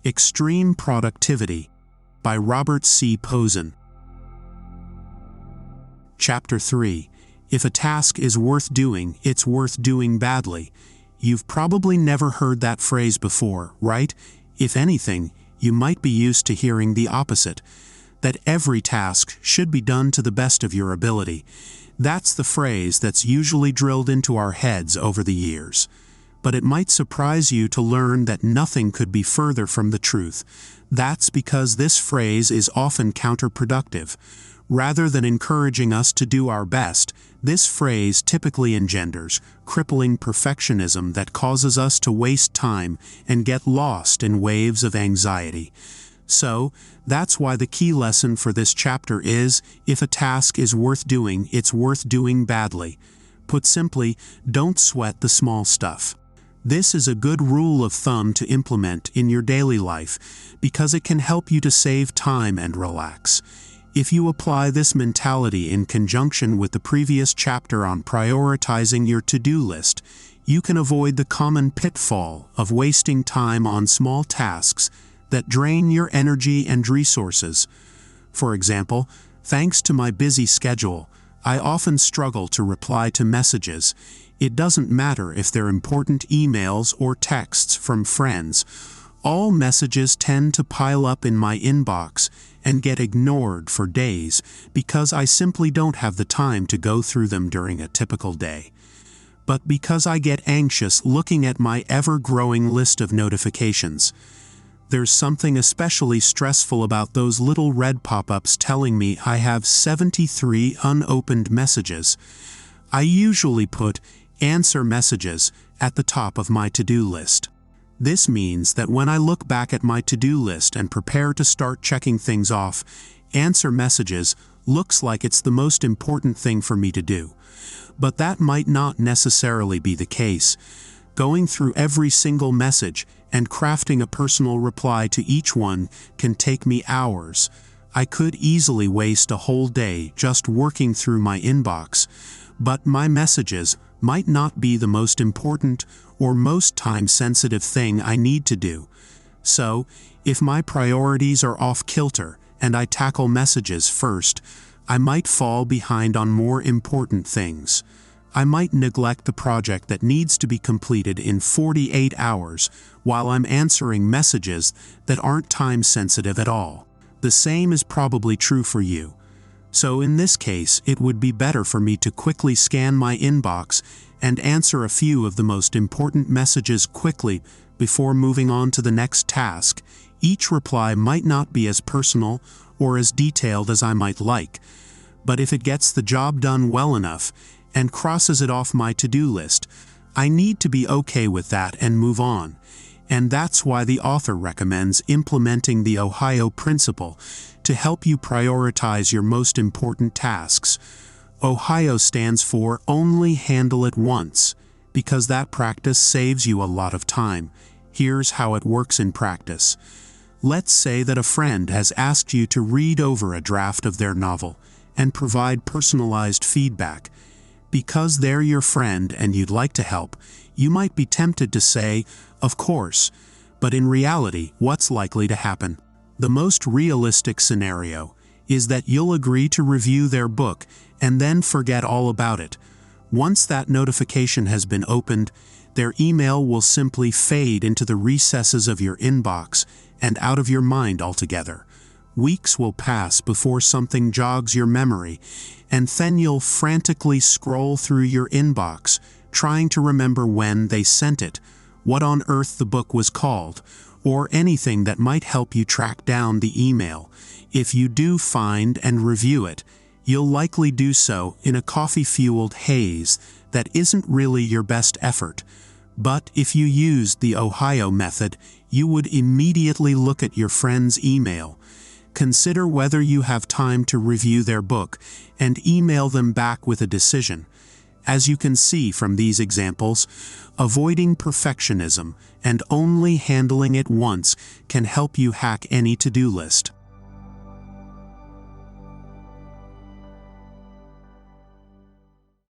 Extreme Productivity by Robert C. Pozen. Chapter 3. If a task is worth doing, it's worth doing badly. You've probably never heard that phrase before, right? If anything, you might be used to hearing the opposite, that every task should be done to the best of your ability. That's the phrase that's usually drilled into our heads over the years. But it might surprise you to learn that nothing could be further from the truth. That's because this phrase is often counterproductive. Rather than encouraging us to do our best, this phrase typically engenders crippling perfectionism that causes us to waste time and get lost in waves of anxiety. So, that's why the key lesson for this chapter is, if a task is worth doing, it's worth doing badly. Put simply, don't sweat the small stuff. This is a good rule of thumb to implement in your daily life because it can help you to save time and relax. If you apply this mentality in conjunction with the previous chapter on prioritizing your to-do list, you can avoid the common pitfall of wasting time on small tasks that drain your energy and resources. For example, thanks to my busy schedule, I often struggle to reply to messages. It doesn't matter if they're important emails or texts from friends. All messages tend to pile up in my inbox and get ignored for days because I simply don't have the time to go through them during a typical day. But because I get anxious looking at my ever-growing list of notifications. There's something especially stressful about those little red pop-ups telling me I have 73 unopened messages. I usually put answer messages at the top of my to-do list. This means that when I look back at my to-do list and prepare to start checking things off, answer messages looks like it's the most important thing for me to do. But that might not necessarily be the case. Going through every single message and crafting a personal reply to each one can take me hours. I could easily waste a whole day just working through my inbox, but my messages might not be the most important or most time-sensitive thing I need to do. So, if my priorities are off-kilter and I tackle messages first, I might fall behind on more important things. I might neglect the project that needs to be completed in 48 hours while I'm answering messages that aren't time-sensitive at all. The same is probably true for you. So in this case, it would be better for me to quickly scan my inbox and answer a few of the most important messages quickly before moving on to the next task. Each reply might not be as personal or as detailed as I might like, but if it gets the job done well enough and crosses it off my to-do list, I need to be okay with that and move on. And that's why the author recommends implementing the Ohio Principle to help you prioritize your most important tasks. Ohio stands for Only Handle It Once, because that practice saves you a lot of time. Here's how it works in practice. Let's say that a friend has asked you to read over a draft of their novel and provide personalized feedback. Because they're your friend and you'd like to help, you might be tempted to say, "Of course," but in reality, what's likely to happen? The most realistic scenario is that you'll agree to review their book and then forget all about it. Once that notification has been opened, their email will simply fade into the recesses of your inbox and out of your mind altogether. Weeks will pass before something jogs your memory, and then you'll frantically scroll through your inbox, trying to remember when they sent it, what on earth the book was called, or anything that might help you track down the email. If you do find and review it, you'll likely do so in a coffee-fueled haze that isn't really your best effort. But if you used the Ohio method, you would immediately look at your friend's email. Consider whether you have time to review their book and email them back with a decision. As you can see from these examples, avoiding perfectionism and only handling it once can help you hack any to-do list.